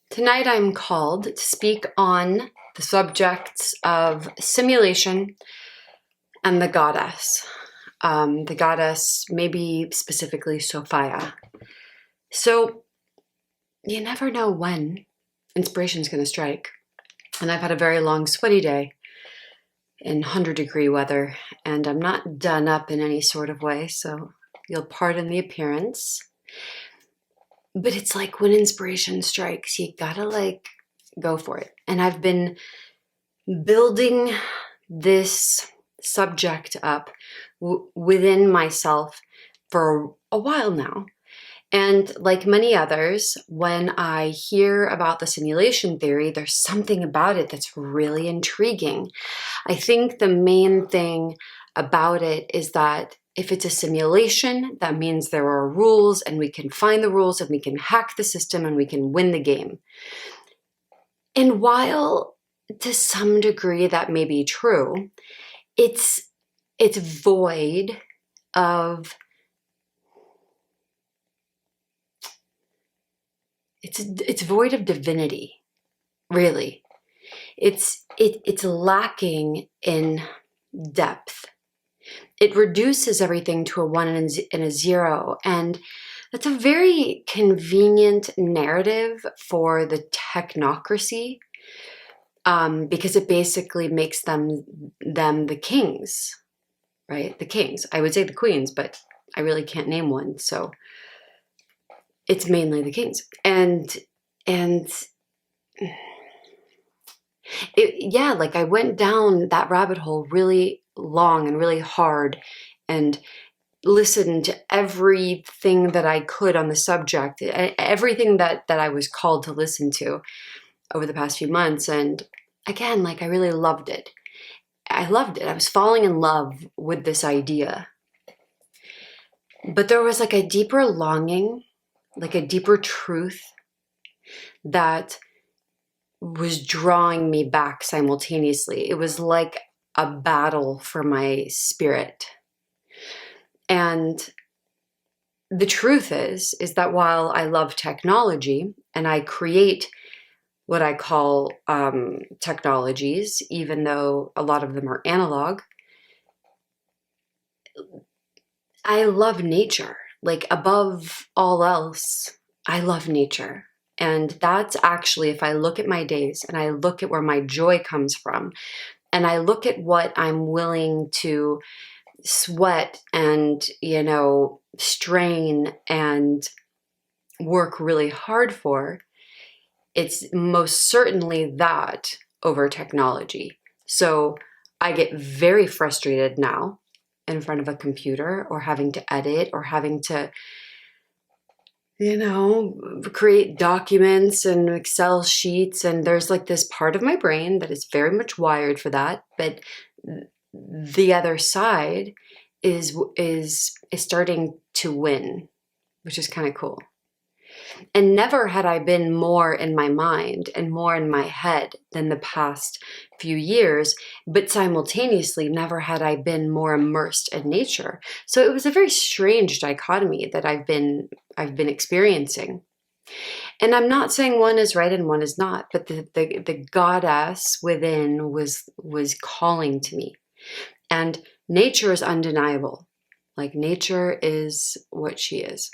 Tonight I'm called to speak on the subjects of simulation and the goddess. The goddess, maybe specifically Sophia. So you never know when inspiration's going to strike. And I've had a very long sweaty day in 100-degree weather, and I'm not done up in any sort of way, so you'll pardon the appearance. But it's like when inspiration strikes, you gotta go for it. And I've been building this subject up within myself for a while now. And like many others, when I hear about the simulation theory, there's something about it that's really intriguing. I think the main thing about it is that if it's a simulation, that means there are rules and we can find the rules and we can hack the system and we can win the game. And while to some degree that may be true, it's void of it's void of divinity, really. It's lacking in depth. It reduces everything to a 1 and a 0, and that's a very convenient narrative for the technocracy, because it basically makes them the kings, right? The kings. I would say the queens, but I really can't name one, so it's mainly the kings. Yeah, like I went down that rabbit hole really long and really hard and listened to everything that I could on the subject, everything that I was called to listen to over the past few months. And again, like I really loved it. I loved it. I was falling in love with this idea. But there was like a deeper longing, like a deeper truth that was drawing me back simultaneously. It was like a battle for my spirit. And the truth is that while I love technology and I create what I call technologies, even though a lot of them are analog, I love nature. Like above all else, I love nature. And that's actually, if I look at my days and I look at where my joy comes from, and I look at what I'm willing to sweat and, strain and work really hard for, it's most certainly that over technology. So I get very frustrated now in front of a computer or having to edit or having to create documents and Excel sheets. And there's like this part of my brain that is very much wired for that. But the other side is starting to win, which is kind of cool. And never had I been more in my mind and more in my head than the past few years, but simultaneously never had I been more immersed in nature. So it was a very strange dichotomy that I've been experiencing. And I'm not saying one is right and one is not, but the goddess within was calling to me. And nature is undeniable. Like nature is what she is.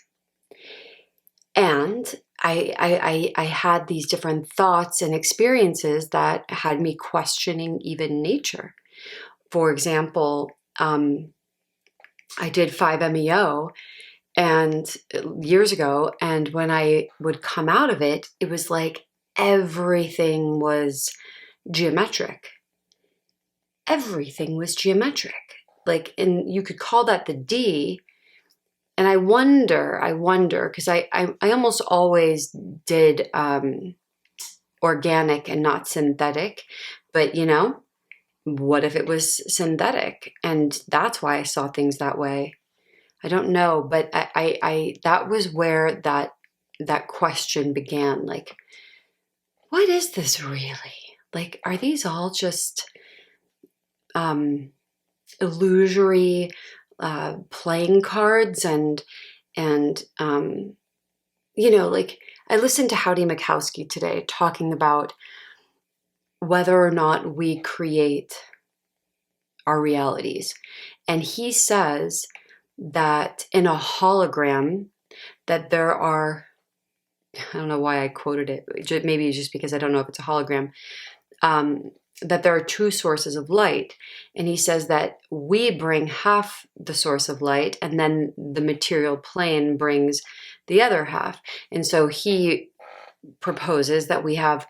And I had these different thoughts and experiences that had me questioning even nature. For example, I did 5-MeO and years ago, and when I would come out of it, it was like everything was geometric. Everything was geometric. Like, and you could call that the D. And I wonder, because I almost always did organic and not synthetic, but what if it was synthetic? And that's why I saw things that way. I don't know, but I that was where that question began. Like, what is this really? Like, are these all just illusory playing cards and like I listened to Howdy Mikowski today talking about whether or not we create our realities. And he says that in a hologram, that there are, I don't know why I quoted it, maybe just because I don't know if it's a hologram, that there are two sources of light. And he says that we bring half the source of light, and then the material plane brings the other half. And so he proposes that we have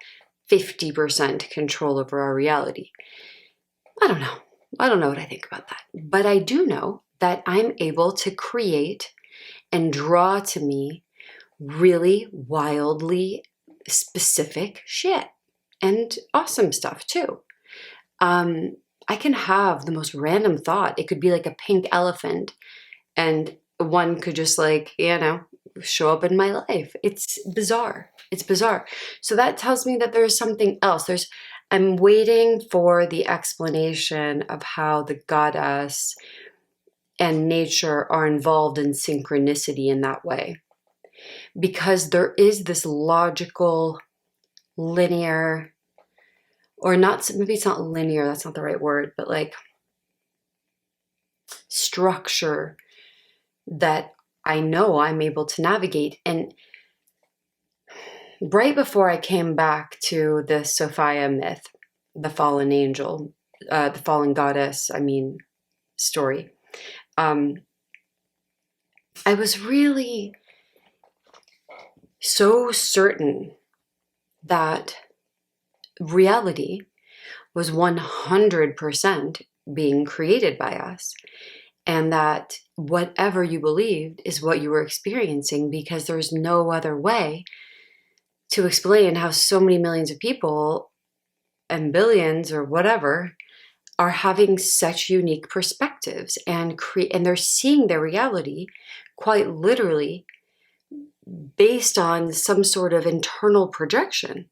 50% control over our reality. I don't know. I don't know what I think about that. But I do know that I'm able to create and draw to me really wildly specific shit and awesome stuff too. I can have the most random thought. It could be like a pink elephant, and one could just like, show up in my life. It's bizarre. It's bizarre. So that tells me that there's something else. I'm waiting for the explanation of how the goddess and nature are involved in synchronicity in that way. Because there is this logical, linear, or not, maybe it's not linear, that's not the right word, but like structure that I know I'm able to navigate. And right before I came back to the Sophia myth, the fallen angel, the fallen goddess, story, I was really so certain that reality was 100% being created by us, and that whatever you believed is what you were experiencing, because there's no other way to explain how so many millions of people and billions or whatever are having such unique perspectives and they're seeing their reality quite literally based on some sort of internal projection.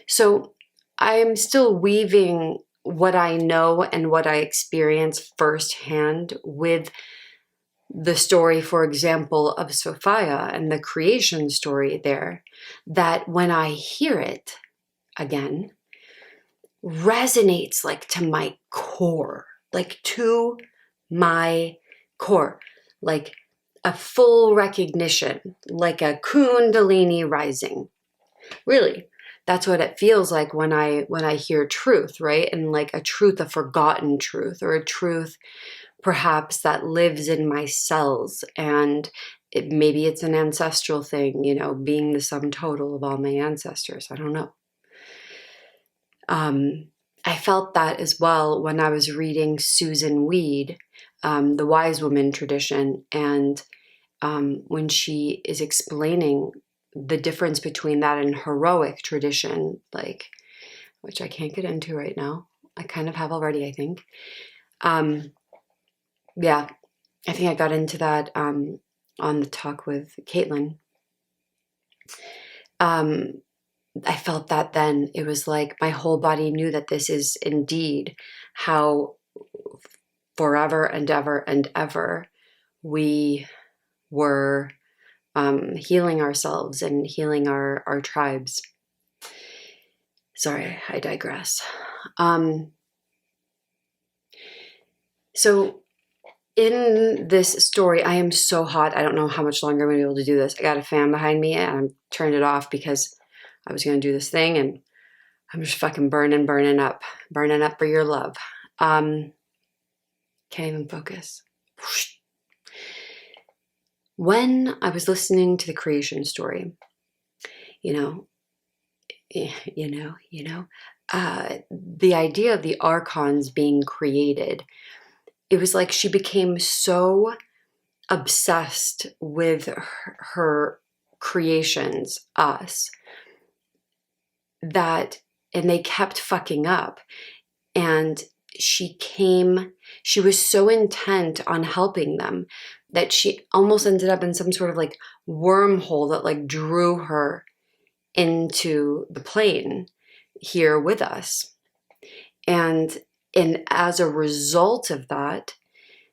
So I'm still weaving what I know and what I experience firsthand with the story, for example, of Sophia and the creation story there, that when I hear it again, resonates like to my core, like a full recognition, like a kundalini rising. Really, that's what it feels like when I hear truth, right? And like a truth, a forgotten truth, or a truth perhaps that lives in my cells. And maybe it's an ancestral thing, being the sum total of all my ancestors. I don't know. I felt that as well when I was reading Susan Weed, the wise woman tradition, and when she is explaining the difference between that and heroic tradition, which I can't get into right now. I kind of have already, I think. Yeah, I think I got into that on the talk with Caitlin. I felt that then. It was like my whole body knew that this is indeed how forever and ever and ever we were healing ourselves and healing our tribes. Sorry, I digress. So in this story, I am so hot. I don't know how much longer I'm going to be able to do this. I got a fan behind me and I'm turned it off because I was going to do this thing, and I'm just fucking burning up for your love. Can't even focus. When I was listening to the creation story, the idea of the Archons being created, it was like she became so obsessed with her creations, us, and they kept fucking up. And she was so intent on helping them that she almost ended up in some sort of like wormhole that like drew her into the plane here with us. And as a result of that,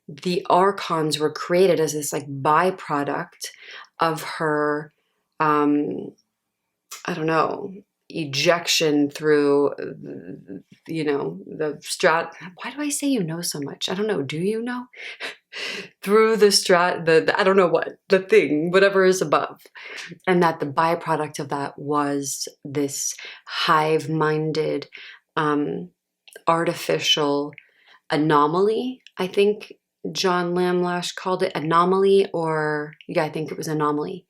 the Archons were created as this like byproduct of her I don't know, ejection through, you know, the why do I say you know so much? I don't know. Do you know? Through the I don't know what, the thing, whatever is above. And that the byproduct of that was this hive-minded, artificial anomaly. I think John Lamlash called it anomaly, or yeah, I think it was anomaly.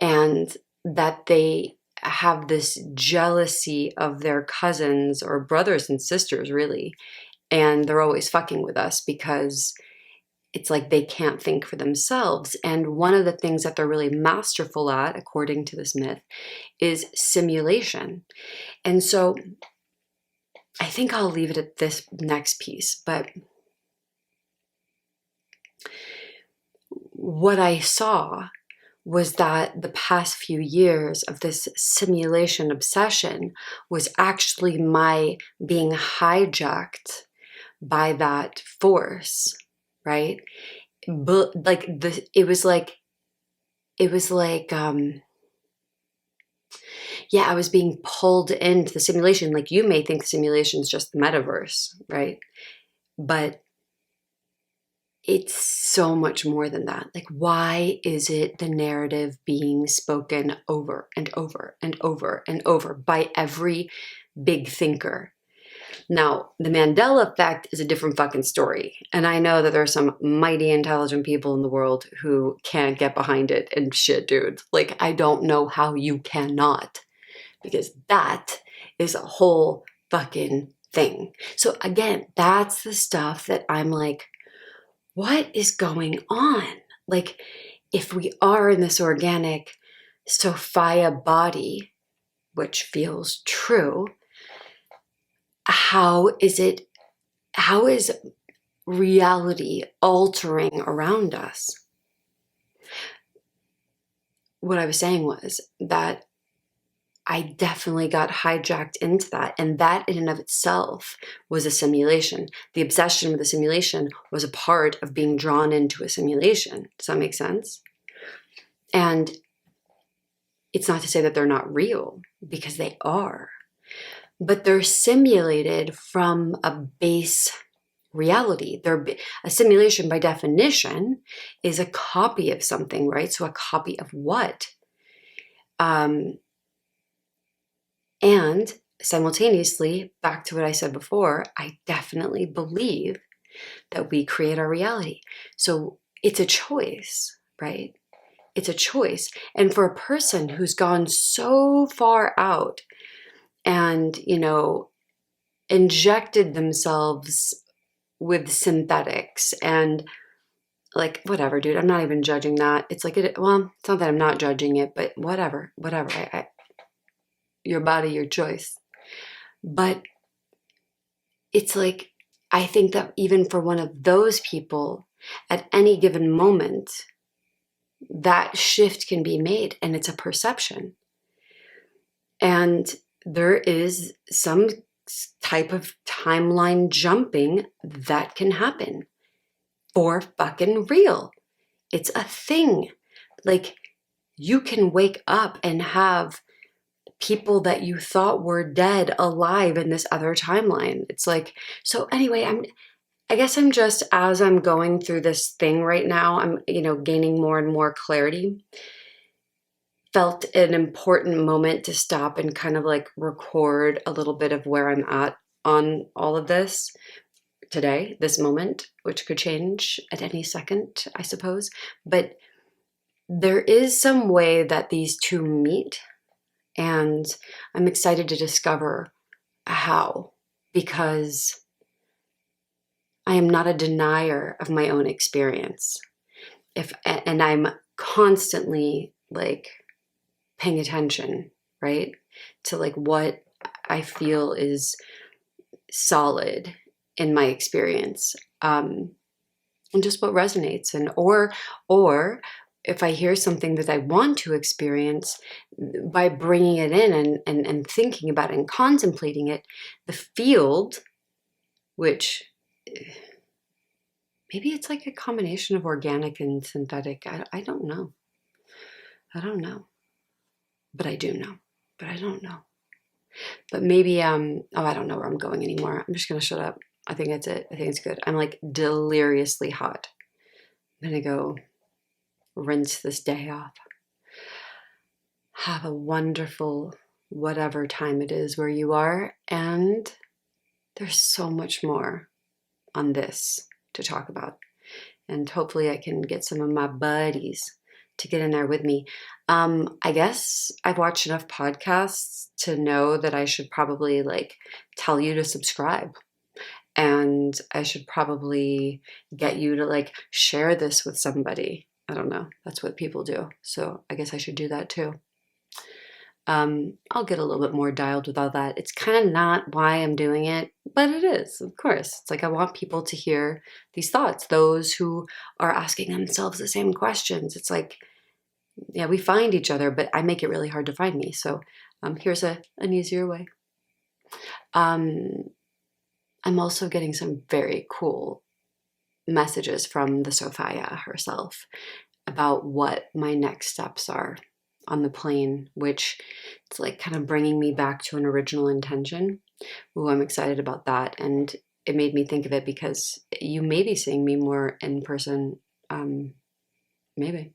And that they have this jealousy of their cousins or brothers and sisters, really. And they're always fucking with us because it's like they can't think for themselves. And one of the things that they're really masterful at, according to this myth, is simulation. And so I think I'll leave it at this next piece. But what I saw was that the past few years of this simulation obsession was actually my being hijacked by that force, right? But like it was like yeah, I was being pulled into the simulation. Like, you may think the simulation is just the metaverse, right? But it's so much more than that. Like, why is it the narrative being spoken over and over and over and over by every big thinker? Now, the Mandela effect is a different fucking story. And I know that there are some mighty intelligent people in the world who can't get behind it, and shit, dude. Like, I don't know how you cannot, because that is a whole fucking thing. So again, that's the stuff that I'm like, what is going on? Like, if we are in this organic Sophia body, which feels true, how is reality altering around us? What I was saying was that I definitely got hijacked into that. And that in and of itself was a simulation. The obsession with the simulation was a part of being drawn into a simulation. Does that make sense? And it's not to say that they're not real, because they are. But they're simulated from a base reality. A simulation, by definition, is a copy of something, right? So a copy of what? And simultaneously, back to what I said before, I definitely believe that we create our reality. So it's a choice, right? It's a choice. And for a person who's gone so far out and, you know, injected themselves with synthetics and like, whatever, dude, I'm not even judging that. It's like, well, it's not that I'm not judging it, but whatever. Your body, your choice. But it's like, I think that even for one of those people, at any given moment, that shift can be made, and it's a perception. And there is some type of timeline jumping that can happen for fucking real. It's a thing. Like, you can wake up and have people that you thought were dead alive in this other timeline. It's like, so anyway, I guess I'm just, as I'm going through this thing right now, I'm, you know, gaining more and more clarity. Felt an important moment to stop and kind of like record a little bit of where I'm at on all of this today, this moment, which could change at any second, I suppose. But there is some way that these two meet, and I'm excited to discover how, because I am not a denier of my own experience. And I'm constantly like paying attention, right, to like what I feel is solid in my experience, and just what resonates, and or if I hear something that I want to experience, by bringing it in and thinking about it and contemplating it, the field, which maybe it's like a combination of organic and synthetic. I don't know. I don't know. But I do know. but I don't know. But maybe, oh, I don't know where I'm going anymore. I'm just going to shut up. I think that's it. I think it's good. I'm like deliriously hot. I'm going to go rinse this day off. Have a wonderful whatever time it is where you are. And there's so much more on this to talk about. And hopefully I can get some of my buddies to get in there with me. I guess I've watched enough podcasts to know that I should probably like tell you to subscribe. And I should probably get you to like share this with somebody. I don't know. That's what people do. So I guess I should do that too. I'll get a little bit more dialed with all that. It's kind of not why I'm doing it, but it is, of course. It's like I want people to hear these thoughts, those who are asking themselves the same questions. It's like, yeah, we find each other, but I make it really hard to find me. So here's an easier way. I'm also getting some very cool messages from the Sophia herself about what my next steps are on the plane, which it's like kind of bringing me back to an original intention. Ooh, I'm excited about that. And it made me think of it because you may be seeing me more in person. Maybe.